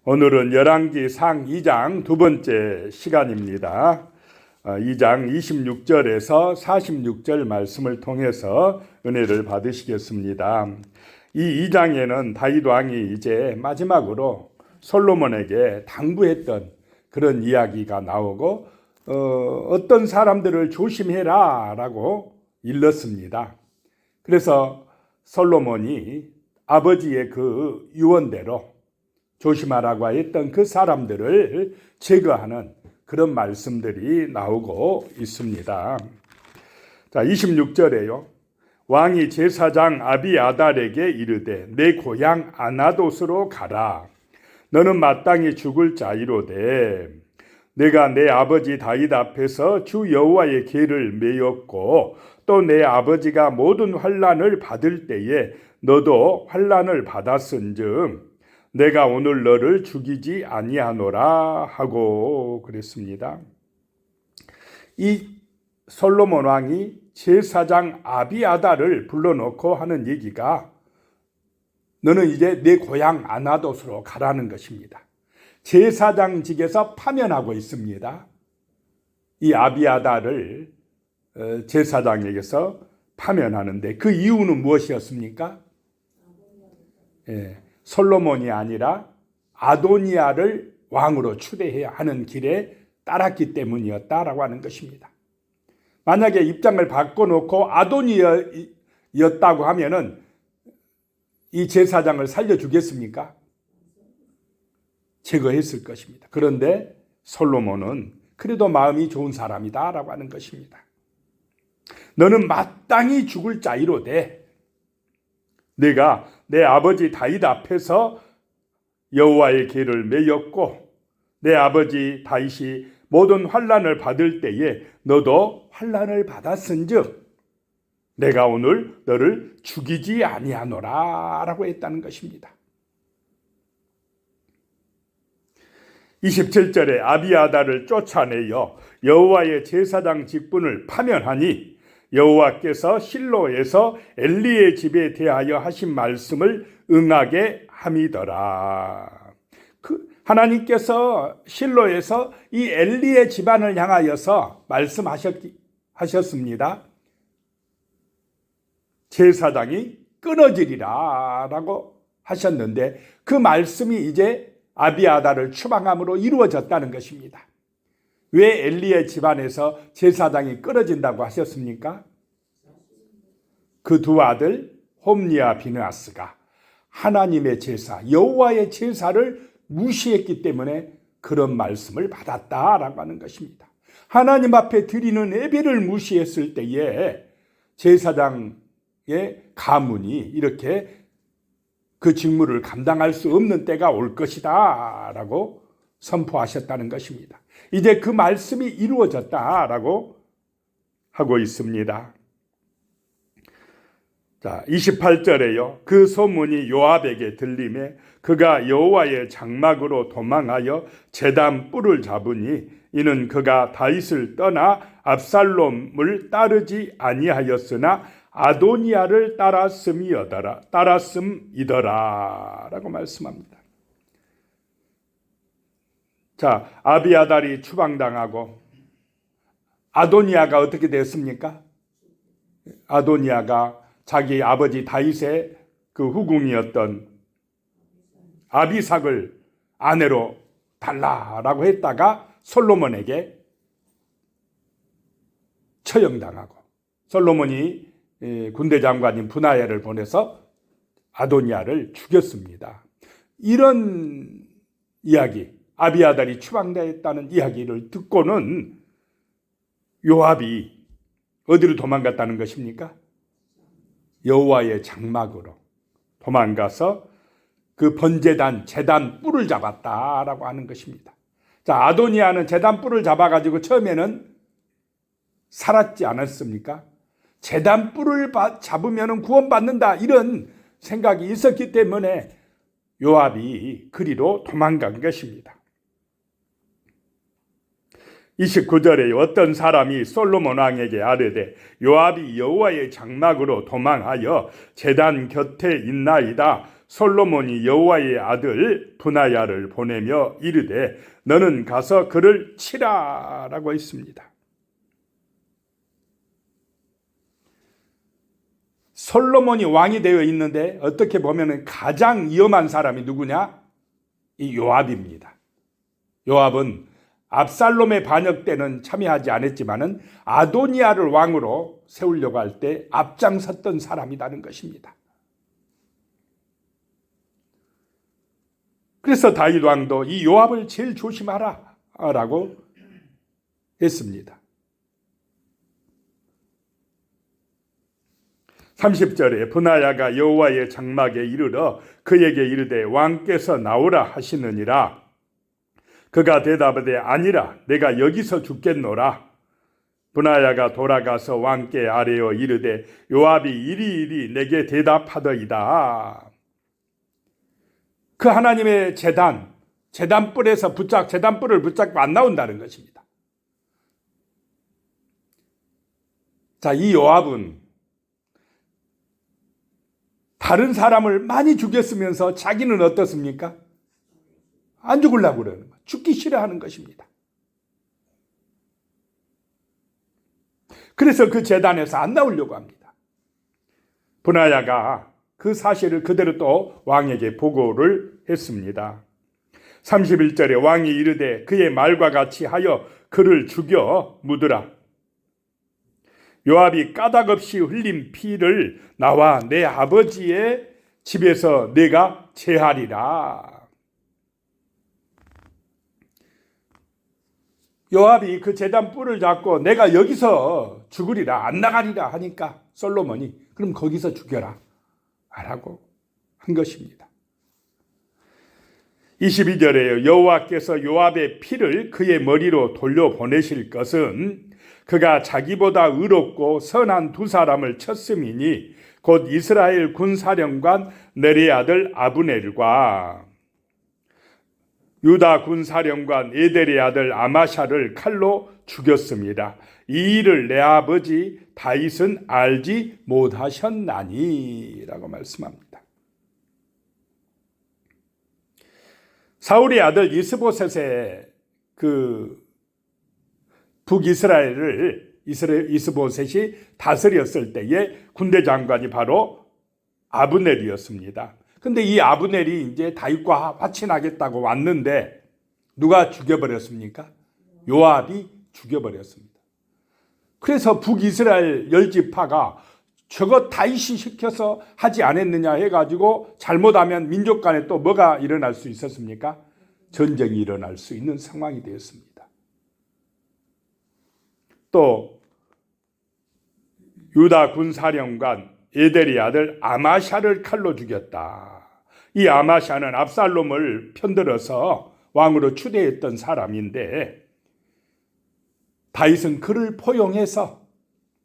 오늘은 열왕기상 2장 두 번째 시간입니다. 2장 26절에서 46절 말씀을 통해서 은혜를 받으시겠습니다. 이 2장에는 다윗 왕이 이제 마지막으로 솔로몬에게 당부했던 그런 이야기가 나오고 어떤 사람들을 조심해라 라고 일렀습니다. 그래서 솔로몬이 아버지의 그 유언대로 조심하라고 했던 그 사람들을 제거하는 그런 말씀들이 나오고 있습니다. 자, 26절에요. 왕이 제사장 아비아달에게 이르되 내 고향 아나돗으로 가라. 너는 마땅히 죽을 자이로되 내가 내 아버지 다윗 앞에서 주 여호와의 궤를 메었고 또 내 아버지가 모든 환난을 받을 때에 너도 환난을 받았은즉 내가 오늘 너를 죽이지 아니하노라 하고 그랬습니다. 이 솔로몬 왕이 제사장 아비아달을 불러놓고 하는 얘기가 너는 이제 내 고향 아나돗으로 가라는 것입니다. 제사장직에서 파면하고 있습니다. 이 아비아달을 제사장에게서 파면하는데 그 이유는 무엇이었습니까? 솔로몬이 아니라 아도니아를 왕으로 추대해야 하는 길에 따랐기 때문이었다라고 하는 것입니다. 만약에 입장을 바꿔놓고 아도니아였다고 하면은 이 제사장을 살려주겠습니까? 제거했을 것입니다. 그런데 솔로몬은 그래도 마음이 좋은 사람이다라고 하는 것입니다. 너는 마땅히 죽을 자이로되 내가 내 아버지 다윗 앞에서 여호와의 궤를 메었고 내 아버지 다윗이 모든 환난을 받을 때에 너도 환난을 받았은즉 내가 오늘 너를 죽이지 아니하노라 라고 했다는 것입니다. 27절에 아비아달을 쫓아내어 여호와의 제사장 직분을 파면하니 여호와께서 실로에서 엘리의 집에 대하여 하신 말씀을 응하게 함이더라. 하나님께서 실로에서 이 엘리의 집안을 향하여서 말씀하셨습니다. 제사장이 끊어지리라 라고 하셨는데 그 말씀이 이제 아비아달을 추방함으로 이루어졌다는 것입니다. 왜 엘리의 집안에서 제사장이 끊어진다고 하셨습니까? 그 두 아들 홈니와 비느하스가 하나님의 제사, 여호와의 제사를 무시했기 때문에 그런 말씀을 받았다라고 하는 것입니다. 하나님 앞에 드리는 예배를 무시했을 때에 제사장의 가문이 이렇게 그 직무를 감당할 수 없는 때가 올 것이다 라고 선포하셨다는 것입니다. 이제 그 말씀이 이루어졌다라고 하고 있습니다. 자, 28절에요. 그 소문이 요압에게 들림에 그가 여호와의 장막으로 도망하여 제단 뿔을 잡으니 이는 그가 다윗을 떠나 압살롬을 따르지 아니하였으나 아도니아를 따랐음이더라 라고 말씀합니다. 자, 아비아달이 추방당하고 아도니아가 어떻게 됐습니까? 아도니아가 자기 아버지 다윗의 그 후궁이었던 아비삭을 아내로 달라라고 했다가 솔로몬에게 처형당하고 솔로몬이 군대 장관인 분하야를 보내서 아도니아를 죽였습니다. 이런 이야기, 아비아달이 추방됐다는 이야기를 듣고는 요압이 어디로 도망갔다는 것입니까? 여호와의 장막으로 도망가서 그 번제단, 제단 뿔을 잡았다라고 하는 것입니다. 자, 아도니아는 제단 뿔을 잡아가지고 처음에는 살았지 않았습니까? 제단 뿔을 잡으면 구원받는다 이런 생각이 있었기 때문에 요압이 그리로 도망간 것입니다. 29절에 어떤 사람이 솔로몬 왕에게 아뢰되 요압이 여호와의 장막으로 도망하여 제단 곁에 있나이다. 솔로몬이 여호와의 아들 브나야를 보내며 이르되 너는 가서 그를 치라라고 했습니다. 솔로몬이 왕이 되어 있는데 어떻게 보면 가장 위험한 사람이 누구냐? 이 요압입니다. 요압은 압살롬의 반역 때는 참여하지 않았지만은 아도니아를 왕으로 세우려고 할 때 앞장섰던 사람이라는 것입니다. 그래서 다윗 왕도 이 요압을 제일 조심하라 라고 했습니다. 30절에 브나야가 여호와의 장막에 이르러 그에게 이르되 왕께서 나오라 하시느니라. 그가 대답하되 아니라 내가 여기서 죽겠노라. 브나야가 돌아가서 왕께 아뢰어 이르되 요압이 이리이리 내게 대답하더이다. 그 하나님의 제단불에서 제단불을 붙잡고 안 나온다는 것입니다. 자, 이 요압은 다른 사람을 많이 죽였으면서 자기는 어떻습니까? 안 죽으려고 그러는 거예요. 죽기 싫어하는 것입니다. 그래서 그 제단에서 안 나오려고 합니다. 브나야가 그 사실을 그대로 또 왕에게 보고를 했습니다. 31절에 왕이 이르되 그의 말과 같이 하여 그를 죽여 묻으라. 요압이 까닭없이 흘린 피를 나와 내 아버지의 집에서 내가 제하리라. 요압이 그 제단 뿔을 잡고 내가 여기서 죽으리라 안 나가리라 하니까 솔로몬이 그럼 거기서 죽여라 라고 한 것입니다. 22절에요. 여호와께서 요압의 피를 그의 머리로 돌려보내실 것은 그가 자기보다 의롭고 선한 두 사람을 쳤음이니 곧 이스라엘 군사령관 넬의 아들 아브넬과 유다 군사령관 에델의 아들 아마샤를 칼로 죽였습니다. 이 일을 내 아버지 다윗은 알지 못하셨나니 라고 말씀합니다. 사울의 아들 이스보셋의 북이스라엘을 이스보셋이 다스렸을 때의 군대 장관이 바로 아브넬이었습니다. 근데 이 아브넬이 이제 다윗과 화친하겠다고 왔는데 누가 죽여버렸습니까? 요압이 죽여버렸습니다. 그래서 북이스라엘 10지파가 저거 다윗이 시켜서 하지 않았느냐 해가지고 잘못하면 민족 간에 또 뭐가 일어날 수 있었습니까? 전쟁이 일어날 수 있는 상황이 되었습니다. 또 유다 군사령관 에델의 아들 아마샤를 칼로 죽였다. 이 아마샤는 압살롬을 편들어서 왕으로 추대했던 사람인데 다윗은 그를 포용해서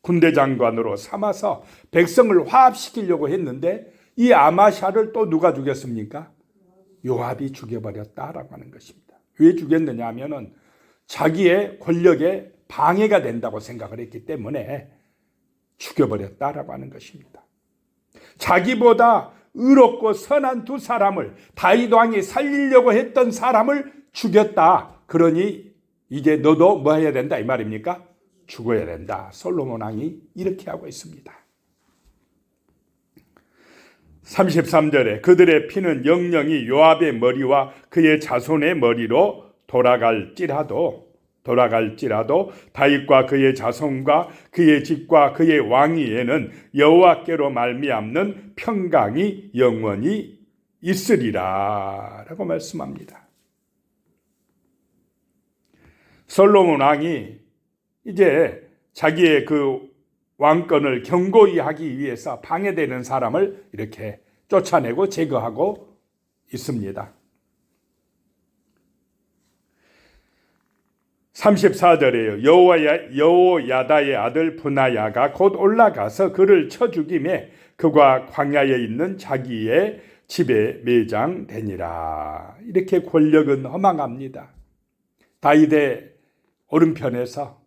군대 장관으로 삼아서 백성을 화합시키려고 했는데 이 아마샤를 또 누가 죽였습니까? 요압이 죽여버렸다라고 하는 것입니다. 왜 죽였느냐 하면은 자기의 권력에 방해가 된다고 생각을 했기 때문에 죽여버렸다라고 하는 것입니다. 자기보다 의롭고 선한 두 사람을 다윗 왕이 살리려고 했던 사람을 죽였다. 그러니 이제 너도 뭐 해야 된다 이 말입니까? 죽어야 된다. 솔로몬 왕이 이렇게 하고 있습니다. 33절에 그들의 피는 영영이 요압의 머리와 그의 자손의 머리로 돌아갈지라도 다윗과 그의 자손과 그의 집과 그의 왕위에는 여호와께로 말미암는 평강이 영원히 있으리라 라고 말씀합니다. 솔로몬 왕이 이제 자기의 그 왕권을 견고히 하기 위해서 방해되는 사람을 이렇게 쫓아내고 제거하고 있습니다. 34절에요. 여호야다의 아들 브나야가 곧 올라가서 그를 쳐 죽임에 그가 광야에 있는 자기의 집에 매장되니라. 이렇게 권력은 허망합니다. 다윗의 오른편에서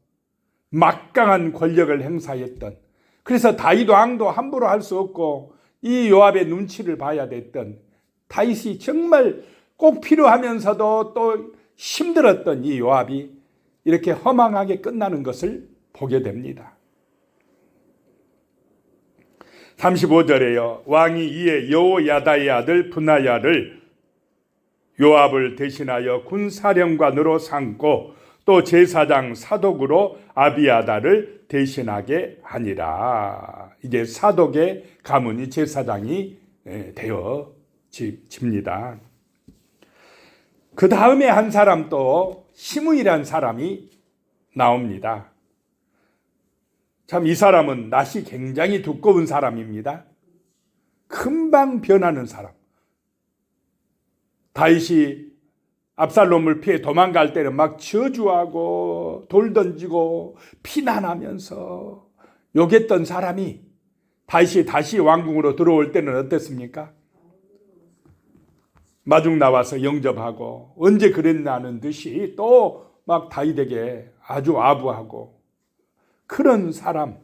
막강한 권력을 행사했던, 그래서 다윗 왕도 함부로 할 수 없고 이 요압의 눈치를 봐야 됐던 다윗이 정말 꼭 필요하면서도 또 힘들었던 이 요압이 이렇게 허망하게 끝나는 것을 보게 됩니다. 35절에요. 왕이 이에 여호야다의 아들 브나야를 요압을 대신하여 군사령관으로 삼고 또 제사장 사독으로 아비아다를 대신하게 하니라. 이제 사독의 가문이 제사장이 되어집니다. 그 다음에 한 사람 또 시므이라는 사람이 나옵니다. 참 이 사람은 낯이 굉장히 두꺼운 사람입니다. 금방 변하는 사람. 다윗이 압살롬을 피해 도망갈 때는 막 저주하고 돌 던지고 피난하면서 욕했던 사람이 다윗이 다시 왕궁으로 들어올 때는 어땠습니까? 마중 나와서 영접하고 언제 그랬나는 듯이 또 막 다윗에게 아주 아부하고 그런 사람.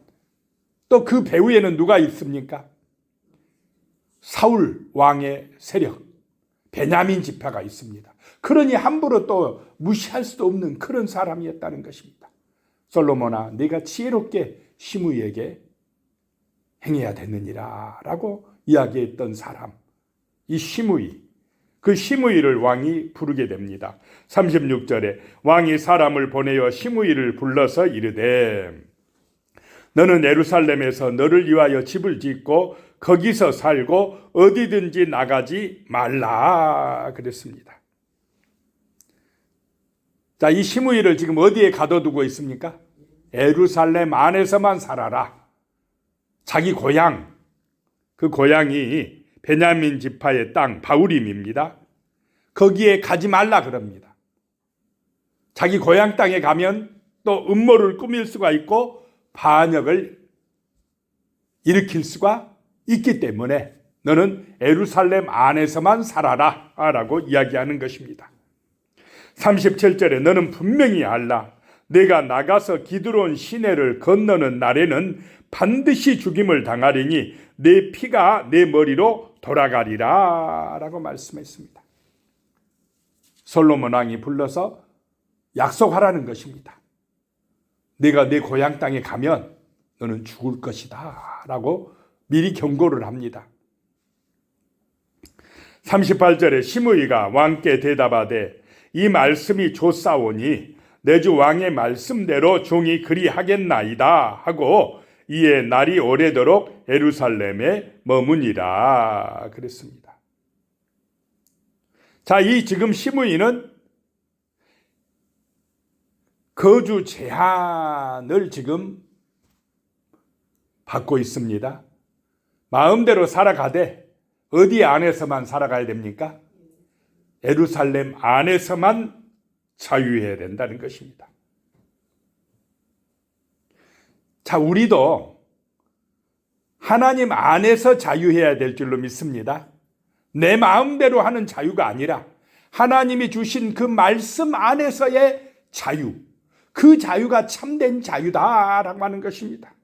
또 그 배후에는 누가 있습니까? 사울 왕의 세력, 베냐민 지파가 있습니다. 그러니 함부로 또 무시할 수도 없는 그런 사람이었다는 것입니다. 솔로몬아, 네가 지혜롭게 시므이에게 행해야 되느니라 라고 이야기했던 사람, 이 시므이. 그 시므이를 왕이 부르게 됩니다. 36절에 왕이 사람을 보내어 시므이를 불러서 이르되 너는 예루살렘에서 너를 위하여 집을 짓고 거기서 살고 어디든지 나가지 말라 그랬습니다. 자, 이 시므이를 지금 어디에 가둬두고 있습니까? 예루살렘 안에서만 살아라. 자기 고향, 그 고향이 베냐민 지파의 땅 바후림입니다. 거기에 가지 말라 그럽니다. 자기 고향 땅에 가면 또 음모를 꾸밀 수가 있고 반역을 일으킬 수가 있기 때문에 너는 예루살렘 안에서만 살아라 라고 이야기하는 것입니다. 37절에 너는 분명히 알라. 내가 나가서 기드론 시내를 건너는 날에는 반드시 죽임을 당하리니 내 피가 내 머리로 돌아가리라 라고 말씀했습니다. 솔로몬 왕이 불러서 약속하라는 것입니다. 내가 내 고향 땅에 가면 너는 죽을 것이다 라고 미리 경고를 합니다. 38절에 시므이가 왕께 대답하되 이 말씀이 좋사오니 내 주 왕의 말씀대로 종이 그리하겠나이다 하고 이에 날이 오래도록 예루살렘에 머무니라 그랬습니다. 자, 이 지금 시므이는 거주 제한을 지금 받고 있습니다. 마음대로 살아가되 어디 안에서만 살아가야 됩니까? 예루살렘 안에서만 자유해야 된다는 것입니다. 자, 우리도 하나님 안에서 자유해야 될 줄로 믿습니다. 내 마음대로 하는 자유가 아니라 하나님이 주신 그 말씀 안에서의 자유, 그 자유가 참된 자유다라고 하는 것입니다.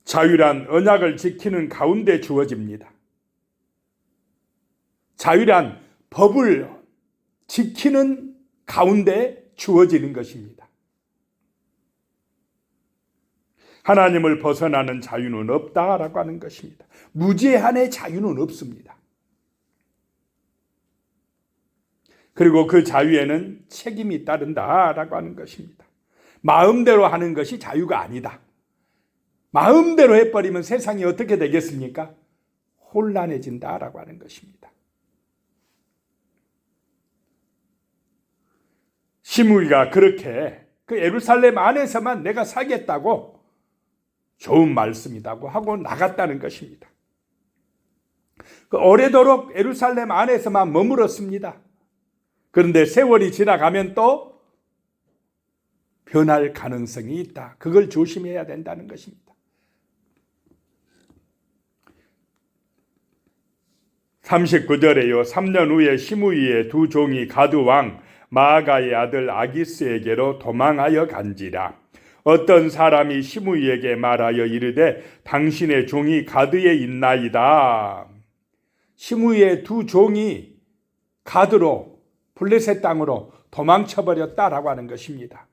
자유란 언약을 지키는 가운데 주어집니다. 자유란 법을 지키는 가운데 주어지는 것입니다. 하나님을 벗어나는 자유는 없다라고 하는 것입니다. 무제한의 자유는 없습니다. 그리고 그 자유에는 책임이 따른다라고 하는 것입니다. 마음대로 하는 것이 자유가 아니다. 마음대로 해버리면 세상이 어떻게 되겠습니까? 혼란해진다라고 하는 것입니다. 시므이가 그렇게 그 예루살렘 안에서만 내가 살겠다고 좋은 말씀이라고 하고 나갔다는 것입니다. 그 오래도록 예루살렘 안에서만 머물었습니다. 그런데 세월이 지나가면 또 변할 가능성이 있다. 그걸 조심해야 된다는 것입니다. 39절에요. 3년 후에 시므이의 두 종이 가드 왕 마아가의 아들 아기스에게로 도망하여 간지라. 어떤 사람이 시므이에게 말하여 이르되 당신의 종이 가드에 있나이다. 시므이의 두 종이 가드로 블레셋 땅으로 도망쳐버렸다라고 하는 것입니다.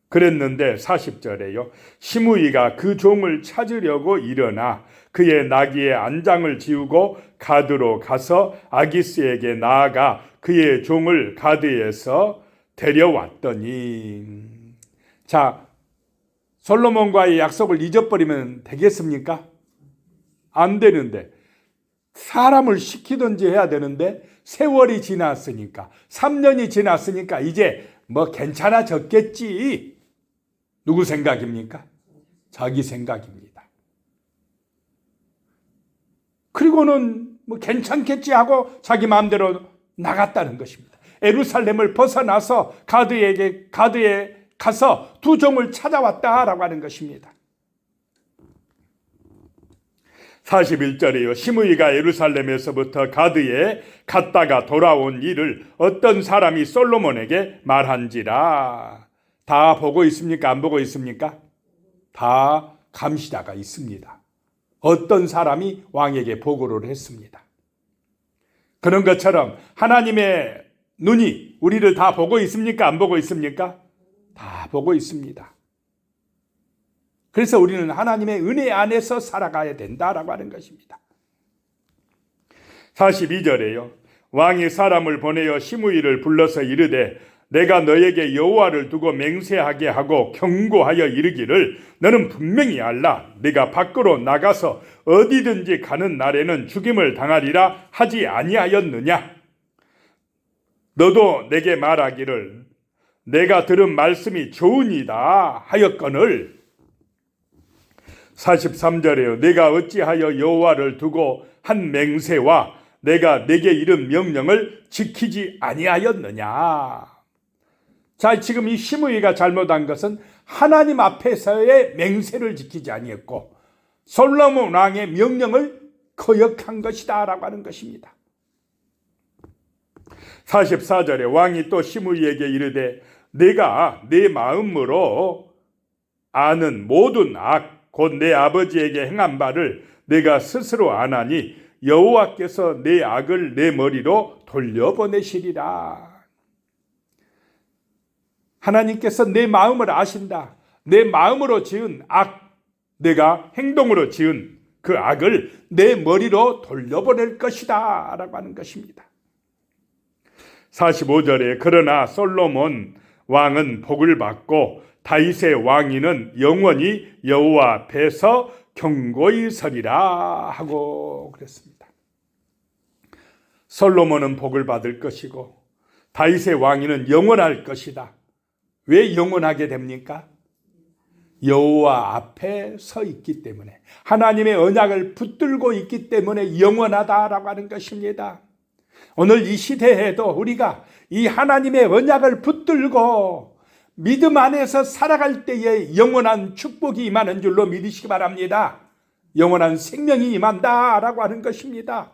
그랬는데 40절에요. 시므이가 그 종을 찾으려고 일어나 그의 나귀의 안장을 지우고 가드로 가서 아기스에게 나아가 그의 종을 가드에서 데려왔더니, 자, 솔로몬과의 약속을 잊어버리면 되겠습니까? 안 되는데, 사람을 시키든지 해야 되는데 세월이 지났으니까, 3년이 지났으니까 이제 뭐 괜찮아졌겠지. 누구 생각입니까? 자기 생각입니다. 그리고는 뭐 괜찮겠지 하고 자기 마음대로 나갔다는 것입니다. 예루살렘을 벗어나서 가드에 가서 두 종을 찾아왔다라고 하는 것입니다. 41절에요. 시므이가 예루살렘에서부터 가드에 갔다가 돌아온 일을 어떤 사람이 솔로몬에게 말한지라. 다 보고 있습니까? 안 보고 있습니까? 다 감시자가 있습니다. 어떤 사람이 왕에게 보고를 했습니다. 그런 것처럼 하나님의 눈이 우리를 다 보고 있습니까? 안 보고 있습니까? 다 보고 있습니다. 그래서 우리는 하나님의 은혜 안에서 살아가야 된다라고 하는 것입니다. 42절에요. 왕이 사람을 보내어 시므이를 불러서 이르되 내가 너에게 여호와를 두고 맹세하게 하고 경고하여 이르기를 너는 분명히 알라. 네가 밖으로 나가서 어디든지 가는 날에는 죽임을 당하리라 하지 아니하였느냐. 너도 내게 말하기를 내가 들은 말씀이 좋으니이다 하였거늘. 43절에요. 내가 어찌하여 여호와를 두고 한 맹세와 내가 내게 이른 명령을 지키지 아니하였느냐. 자, 지금 이 시므이가 잘못한 것은 하나님 앞에서의 맹세를 지키지 아니했고 솔로몬 왕의 명령을 거역한 것이다 라고 하는 것입니다. 44절에 왕이 또 시므이에게 이르되 내가 내 마음으로 아는 모든 악 곧 내 아버지에게 행한 바를 내가 스스로 아나니 여호와께서 내 악을 내 머리로 돌려보내시리라. 하나님께서 내 마음을 아신다. 내 마음으로 지은 악, 내가 행동으로 지은 그 악을 내 머리로 돌려보낼 것이다 라고 하는 것입니다. 45절에 그러나 솔로몬 왕은 복을 받고 다윗의 왕위는 영원히 여호와 앞에서 경고히 서리라 하고 그랬습니다. 솔로몬은 복을 받을 것이고 다윗의 왕위는 영원할 것이다. 왜 영원하게 됩니까? 여호와 앞에 서 있기 때문에, 하나님의 언약을 붙들고 있기 때문에 영원하다라고 하는 것입니다. 오늘 이 시대에도 우리가 이 하나님의 언약을 붙들고 믿음 안에서 살아갈 때에 영원한 축복이 임하는 줄로 믿으시기 바랍니다. 영원한 생명이 임한다라고 하는 것입니다.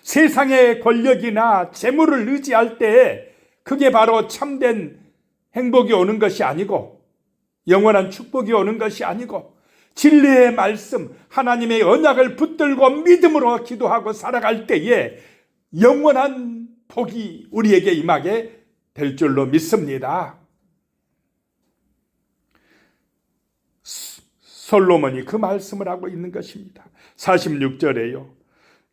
세상의 권력이나 재물을 의지할 때 그게 바로 참된 행복이 오는 것이 아니고 영원한 축복이 오는 것이 아니고 진리의 말씀, 하나님의 언약을 붙들고 믿음으로 기도하고 살아갈 때에 영원한 복이 우리에게 임하게 될 줄로 믿습니다. 솔로몬이 그 말씀을 하고 있는 것입니다. 46절에요.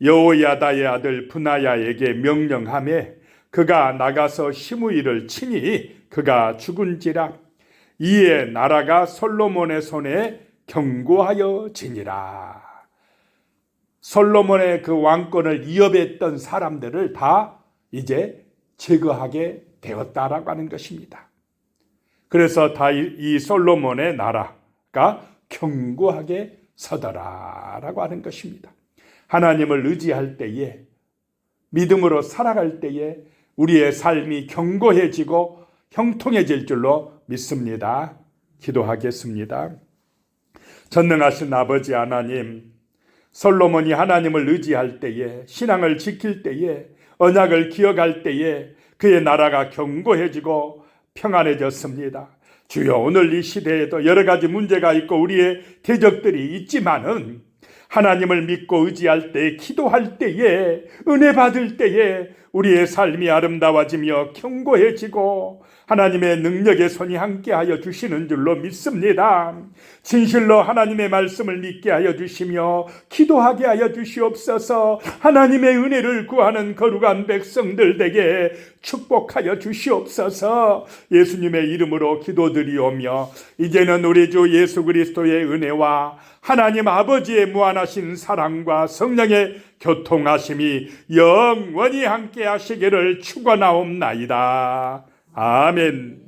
여호야다의 아들 브나야에게 명령하매 그가 나가서 시므이를 치니 그가 죽은지라. 이에 나라가 솔로몬의 손에 경고하여 지니라. 솔로몬의 그 왕권을 위협했던 사람들을 다 이제 제거하게 되었다라고 하는 것입니다. 그래서 다 이 솔로몬의 나라가 견고하게 서더라라고 하는 것입니다. 하나님을 의지할 때에, 믿음으로 살아갈 때에 우리의 삶이 견고해지고 형통해질 줄로 믿습니다. 기도하겠습니다. 전능하신 아버지 하나님, 솔로몬이 하나님을 의지할 때에, 신앙을 지킬 때에, 언약을 기억할 때에 그의 나라가 견고해지고 평안해졌습니다. 주여, 오늘 이 시대에도 여러 가지 문제가 있고 우리의 대적들이 있지만은 하나님을 믿고 의지할 때, 기도할 때에, 은혜 받을 때에 우리의 삶이 아름다워지며 견고해지고 하나님의 능력의 손이 함께하여 주시는 줄로 믿습니다. 진실로 하나님의 말씀을 믿게 하여 주시며 기도하게 하여 주시옵소서. 하나님의 은혜를 구하는 거룩한 백성들 되게 축복하여 주시옵소서. 예수님의 이름으로 기도드리오며 이제는 우리 주 예수 그리스도의 은혜와 하나님 아버지의 무한하신 사랑과 성령의 교통하심이 영원히 함께 하시기를 축원하옵나이다. 아멘.